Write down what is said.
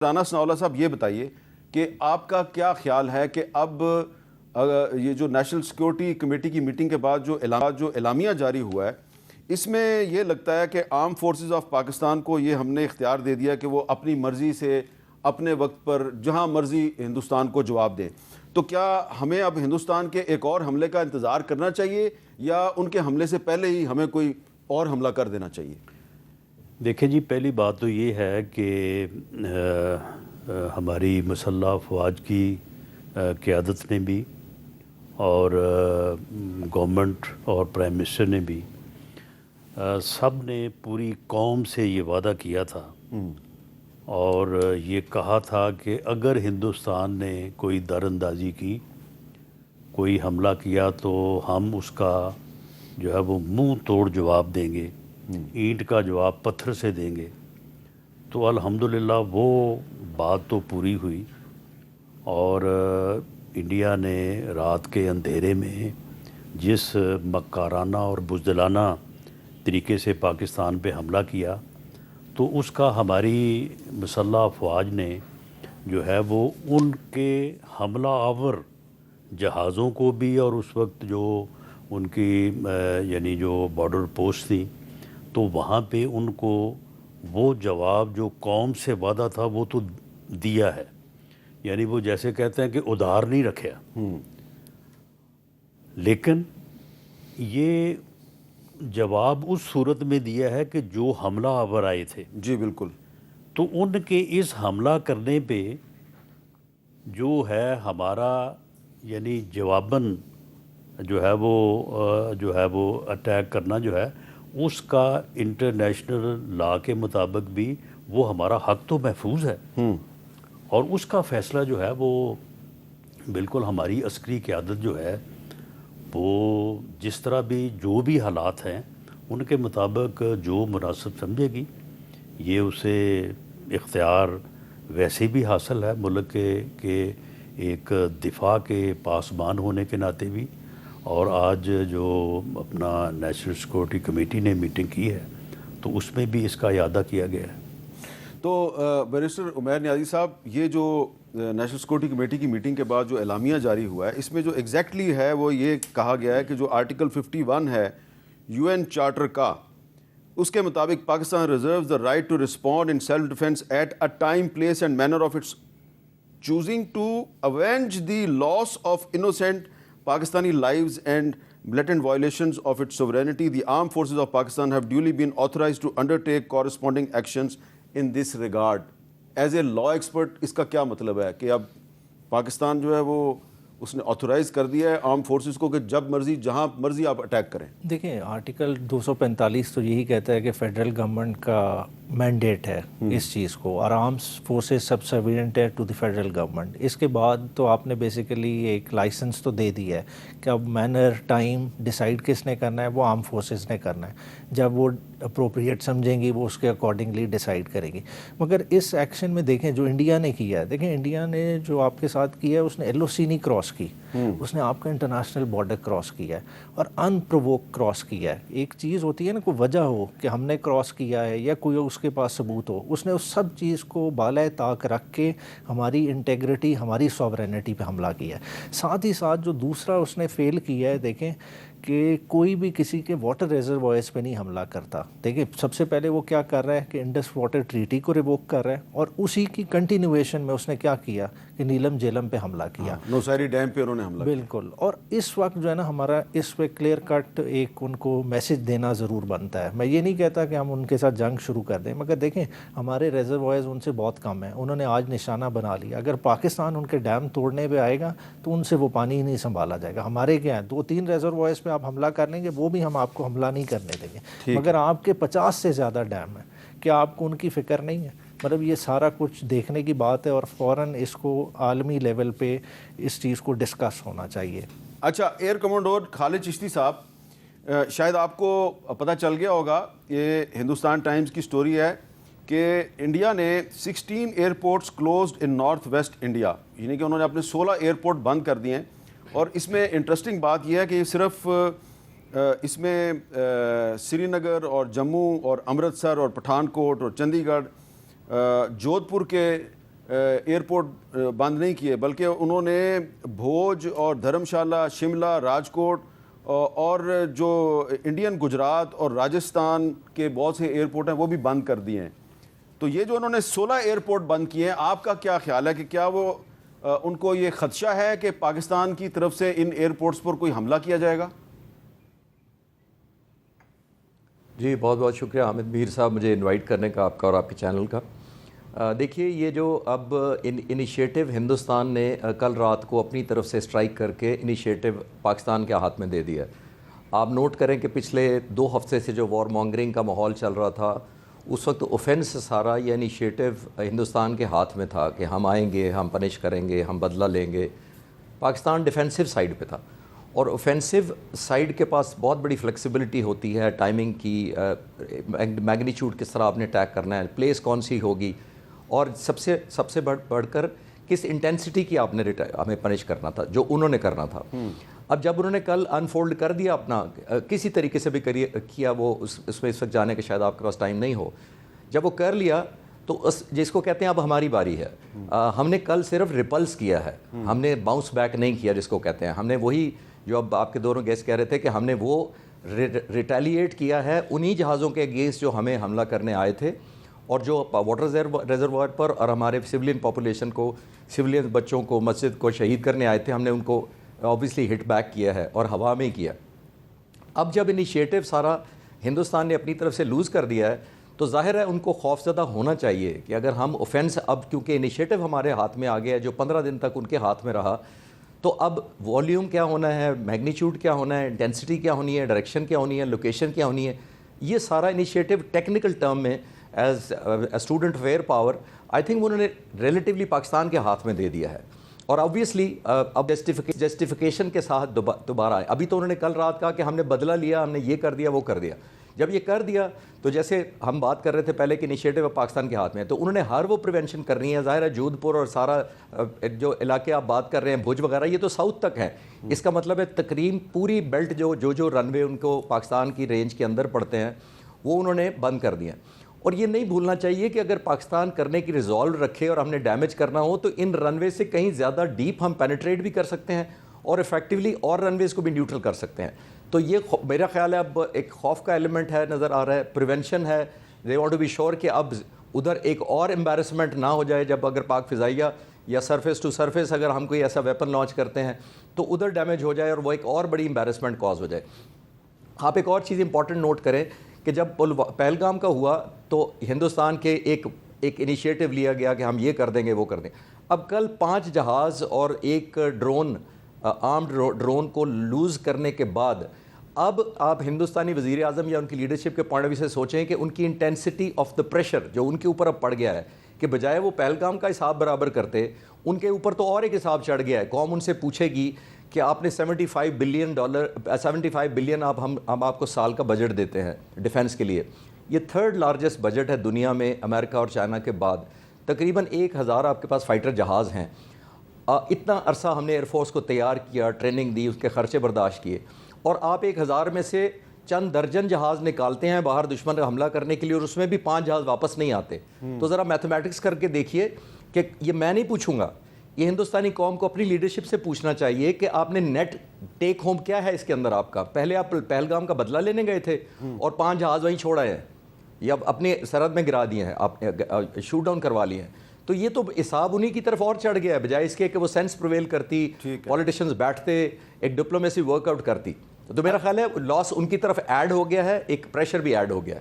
رانا ثناءاللہ صاحب یہ بتائیے کہ آپ کا کیا خیال ہے کہ اب یہ جو نیشنل سیکورٹی کمیٹی کی میٹنگ کے بعد جو اعلامیہ جاری ہوا ہے، اس میں یہ لگتا ہے کہ آرم فورسز آف پاکستان کو یہ ہم نے اختیار دے دیا کہ وہ اپنی مرضی سے اپنے وقت پر جہاں مرضی ہندوستان کو جواب دیں، تو کیا ہمیں اب ہندوستان کے ایک اور حملے کا انتظار کرنا چاہیے یا ان کے حملے سے پہلے ہی ہمیں کوئی اور حملہ کر دینا چاہیے؟ دیکھیں جی، پہلی بات تو یہ ہے کہ ہماری مسلح افواج کی قیادت نے بھی اور گورنمنٹ اور پرائم منسٹر نے بھی سب نے پوری قوم سے یہ وعدہ کیا تھا اور یہ کہا تھا کہ اگر ہندوستان نے کوئی دراندازی کی، کوئی حملہ کیا تو ہم اس کا جو ہے وہ منہ توڑ جواب دیں گے، اینٹ کا جواب پتھر سے دیں گے۔ تو الحمدللہ وہ بات تو پوری ہوئی اور انڈیا نے رات کے اندھیرے میں جس مکارانہ اور بزدلانہ طریقے سے پاکستان پہ حملہ کیا، تو اس کا ہماری مسلح افواج نے جو ہے وہ ان کے حملہ آور جہازوں کو بھی اور اس وقت جو ان کی یعنی جو بارڈر پوسٹ تھی، تو وہاں پہ ان کو وہ جواب جو قوم سے وعدہ تھا وہ تو دیا ہے، یعنی وہ جیسے کہتے ہیں کہ ادھار نہیں رکھا، لیکن یہ جواب اس صورت میں دیا ہے کہ جو حملہ آور آئے تھے، جی بالکل، تو ان کے اس حملہ کرنے پہ جو ہے ہمارا یعنی جواباً جو ہے وہ اٹیک کرنا جو ہے اس کا انٹرنیشنل لا کے مطابق بھی وہ ہمارا حق تو محفوظ ہے، اور اس کا فیصلہ جو ہے وہ بالکل ہماری عسکری قیادت جو ہے وہ جس طرح بھی جو بھی حالات ہیں ان کے مطابق جو مناسب سمجھے گی، یہ اسے اختیار ویسے بھی حاصل ہے ملک کے ایک دفاع کے پاسبان ہونے کے ناطے بھی، اور آج جو اپنا نیشنل سیکورٹی کمیٹی نے میٹنگ کی ہے تو اس میں بھی اس کا اعادہ کیا گیا ہے۔ تو بیرسٹر عمیر نیازی صاحب، یہ جو نیشنل سیکورٹی کمیٹی کی میٹنگ کے بعد جو اعلامیہ جاری ہوا ہے، اس میں جو ایگزیکٹلی ہے وہ یہ کہا گیا ہے کہ جو آرٹیکل 51 ہے UN چارٹر کا، اس کے مطابق Pakistan reserves the right to respond in self defence at a time, place and manner of its choosing to avenge the loss of innocent Pakistani lives and blatant violations of its sovereignty. The armed forces of Pakistan have duly been authorized to undertake corresponding actions in this regard. As a law expert, اس کا کیا مطلب ہے کہ اب پاکستان جو ہے وہ اس نے آتھورائز کر دیا ہے آرم فورسز کو کہ جب مرضی جہاں مرضی آپ اٹیک کریں؟ دیکھیں، آرٹیکل 245 تو یہی کہتا ہے کہ فیڈرل گورنمنٹ کا مینڈیٹ ہے اس چیز کو، اور آرمس فورسز سبسروینٹ ہے ٹو دی فیڈرل گورنمنٹ۔ اس کے بعد تو آپ نے بیسیکلی ایک لائسنس تو دے دی ہے کہ اب مینر ٹائم ڈیسائیڈ کس نے کرنا ہے، وہ آرم فورسز نے کرنا ہے، جب وہ اپروپریٹ سمجھیں گی وہ اس کے اکارڈنگلی ڈیسائیڈ کرے گی۔ مگر اس ایکشن میں دیکھیں جو انڈیا نے کیا ہے، دیکھیں انڈیا نے جو آپ کے ساتھ کیا ہے، اس نے LOC نہیں کراس کی، اس نے آپ کا انٹرنیشنل بارڈر کراس کیا ہے اور ان پرووک کراس کیا ہے۔ ایک چیز ہوتی ہے نا، کوئی وجہ ہو کہ ہم نے کراس کیا ہے یا کوئی اس کے پاس ثبوت ہو، اس نے اس سب چیز کو بالائے طاق رکھ کے ہماری انٹیگریٹی، ہماری سوورینٹی پہ حملہ کیا ہے۔ ساتھ ہی ساتھ جو دوسرا اس نے فیل کیا ہے، دیکھیں کہ کوئی بھی کسی کے واٹر ریزروائرز پہ نہیں حملہ کرتا۔ دیکھیں سب سے پہلے وہ کیا کر رہا ہے کہ انڈس واٹر ٹریٹی کو ریووک کر رہا ہے، اور اسی کی کنٹینیویشن میں اس نے کیا کیا کہ نیلم جیلم پہ حملہ کیا، نوسیری ڈیم پہ انہوں نے حملہ کیا۔ بالکل، اور اس وقت جو ہے نا ہمارا اس پہ کلیئر کٹ ایک ان کو میسج دینا ضرور بنتا ہے۔ میں یہ نہیں کہتا کہ ہم ان کے ساتھ جنگ شروع کر دیں، مگر دیکھیں ہمارے ریزروائرز ان سے بہت کم ہیں، انہوں نے آج نشانہ بنا لیا۔ اگر پاکستان ان کے ڈیم توڑنے پہ آئے گا تو ان سے وہ پانی ہی نہیں سنبھالا جائے گا۔ ہمارے کیا ہیں 2-3 ریزروائرز پہ آپ حملہ کر لیں گے، وہ بھی ہم آپ کو حملہ نہیں کرنے دیں گے، مگر آپ کے 50 سے زیادہ ڈیم ہیں، کیا آپ کو ان کی فکر نہیں ہے؟ مطلب یہ سارا کچھ دیکھنے کی بات ہے، اور فوراً اس کو عالمی لیول پہ اس چیز کو ڈسکس ہونا چاہیے۔ اچھا، ایئر کمانڈور خالد چشتی صاحب، شاید آپ کو پتہ چل گیا ہوگا، یہ ہندوستان ٹائمز کی سٹوری ہے کہ انڈیا نے 16 ایئرپورٹس کلوزڈ ان نارتھ ویسٹ انڈیا، یعنی کہ انہوں نے اپنے 16 ایئرپورٹ بند کر دیے ہیں۔ اور اس میں انٹرسٹنگ بات یہ ہے کہ صرف اس میں سری نگر اور جموں اور امرتسر اور پٹھان کوٹ اور چندی گڑھ، جودھ پور کے एयरपोर्ट बंद नहीं किए, बल्कि उन्होंने भोज और धर्मशाला, शिमला, राजकोट और जो इंडियन गुजरात और राजस्थान के बहुत से एयरपोर्ट हैं वो भी बंद कर दिए हैं। तो ये जो उन्होंने 16 एयरपोर्ट बंद किए हैं, आपका क्या ख्याल है कि क्या वो उनको ये खदशा है कि पाकिस्तान की तरफ से इन एयरपोर्ट्स पर कोई हमला किया जाएगा? जी बहुत बहुत शुक्रिया हामिद मीर साहब मुझे इनवाइट करने का आपका और आपके चैनल का। देखिए ये जो अब इनिशिएटिव हिंदुस्तान ने कल रात को अपनी तरफ से स्ट्राइक करके इनिशिएटिव पाकिस्तान के हाथ में दे दिया है। आप नोट करें कि पिछले 2 हफ्ते से जो वॉर मॉन्गरिंग का माहौल चल रहा था, उस वक्त ऑफेंस सारा ये इनिशिएटिव हिंदुस्तान के हाथ में था कि हम आएंगे, हम पनिश करेंगे, हम बदला लेंगे। पाकिस्तान डिफेंसिव साइड पे था और ऑफेंसिव साइड के पास बहुत बड़ी फ्लेक्सिबिलिटी होती है टाइमिंग की, मैग्नीट्यूड किस तरह आपने अटैक करना है, प्लेस कौन सी होगी, और सबसे बढ़कर किस इंटेंसिटी की आपने हमें पनिश करना था, जो उन्होंने करना था। अब जब उन्होंने कल अनफोल्ड कर दिया अपना, किसी तरीके से भी किया, वो उसमें इस वक्त जाने के शायद आपके पास टाइम नहीं हो, जब वो कर लिया तो जिसको कहते हैं अब हमारी बारी है। हमने कल सिर्फ रिपल्स किया है, हमने बाउंस बैक नहीं किया जिसको कहते हैं। हमने वही जो अब आपके दोनों गेस्ट कह रहे थे कि हमने वो रिटेलिएट किया है उन्हीं जहाज़ों के अगेंस्ट जो हमें हमला करने आए थे और जो वाटर रिजर्वायर पर और हमारे सिविलियन पॉपुलेशन को, सिविलियन बच्चों को, मस्जिद को शहीद करने आए थे। हमने उनको ऑब्वियसली हिट बैक किया है और हवा में किया। अब जब इनिशिएटिव सारा हिंदुस्तान ने अपनी तरफ से लूज़ कर दिया है तो जाहिर है उनको खौफजदा होना चाहिए कि अगर हम ऑफेंस, अब क्योंकि इनिशिएटिव हमारे हाथ में आ गया है जो 15 दिन तक उनके हाथ में रहा, तो अब वॉल्यूम क्या होना है, मैग्नीट्यूड क्या होना है, इंटेंसिटी क्या होनी है, डायरेक्शन क्या होनी है, लोकेशन क्या होनी है, ये सारा इनिशिएटिव टेक्निकल टर्म में as student of air power I think उन्होंने रिलेटिवली पाकिस्तान के हाथ में दे दिया है। और ऑब्वियसली अब जस्टिफिकेशन के साथ दोबारा आए। अभी तो उन्होंने कल रात कहा कि हमने बदला लिया, हमने ये कर दिया, वो कर दिया। जब ये कर दिया तो जैसे हम बात कर रहे थे पहले कि इनिशिएटिव पाकिस्तान के हाथ में है, तो उन्होंने हर वो प्रिवेंशन करनी है। ज़ाहिर है जोधपुर और सारा जो इलाके आप बात कर रहे हैं, भुज वगैरह, ये तो साउथ तक है। इसका मतलब है तकरीबन पूरी बेल्ट जो रनवे उनको पाकिस्तान की रेंज के अंदर पड़ते हैं वो उन्होंने बंद कर दिया। और ये नहीं भूलना चाहिए कि अगर पाकिस्तान करने की रिजॉल्व रखे और हमने डैमेज करना हो तो इन रनवे से कहीं ज़्यादा डीप हम पेनिट्रेट भी कर सकते हैं और इफेक्टिवली और रनवेज को भी न्यूट्रल कर सकते हैं। तो ये मेरा ख्याल है अब एक खौफ का एलिमेंट है, नज़र आ रहा है, प्रिवेंशन है। They want to be sure कि अब उधर एक और एम्बैरेसमेंट ना हो जाए जब अगर पाक फ़िज़ाइया या सरफेस टू सरफेस अगर हम कोई ऐसा वेपन लॉन्च करते हैं तो उधर डैमेज हो जाए और वो एक और बड़ी एम्बैरेसमेंट कॉज हो जाए। आप एक और चीज़ इंपॉर्टेंट नोट करें कि जब पहलगाम का हुआ तो हिंदुस्तान के एक इनिशिएटिव लिया गया कि हम ये कर देंगे, वो कर देंगे। अब कल 5 जहाज़ और एक ड्रोन, आर्म्ड ड्रोन को लूज़ करने के बाद अब आप हिंदुस्तानी वज़ीर आज़म या उनकी लीडरशिप के पॉइंट ऑफ व्यू से सोचें कि उनकी इंटेंसिटी ऑफ द प्रेशर जो उनके ऊपर अब पड़ गया है, कि बजाय वो पहलगाम का हिसाब बराबर करते, उनके ऊपर तो और एक हिसाब चढ़ गया है। कौम उनसे पूछेगी कि आपने $75 बिलियन हम आपको साल का बजट देते हैं डिफेंस के लिए। ये 3rd लार्जेस्ट बजट है दुनिया में अमेरिका और चाइना के बाद। तकरीबन 1000 आपके पास फाइटर जहाज़ हैं। इतना अरसा हमने एयरफोर्स को तैयार किया, ट्रेनिंग दी, उसके खर्चे बर्दाश्त किए, और आप 1000 में से चंद दर्जन जहाज़ निकालते हैं बाहर दुश्मन का हमला करने के लिए और उसमें भी 5 जहाज़ वापस नहीं आते। तो ज़रा मैथमेटिक्स करके देखिए कि ये मैं नहीं पूछूंगा, ये हिंदुस्तानी कौम को अपनी लीडरशिप से पूछना चाहिए कि आपने नेट टेक होम क्या है इसके अंदर आपका। पहले आप पहलगाम का बदला लेने गए थे और 5 जहाज़ वहीं छोड़ आए हैं या अपने सरहद में गिरा दिए हैं, आपने शूट डाउन करवा लिए हैं। तो ये तो हिसाब उन्हीं की तरफ और चढ़ गया है, बजाय इसके कि वो सेंस प्रिवेल करती, पॉलिटिशियंस बैठते, एक डिप्लोमेसी वर्कआउट करती। तो मेरा ख्याल है लॉस उनकी तरफ ऐड हो गया है, एक प्रेशर भी ऐड हो गया है।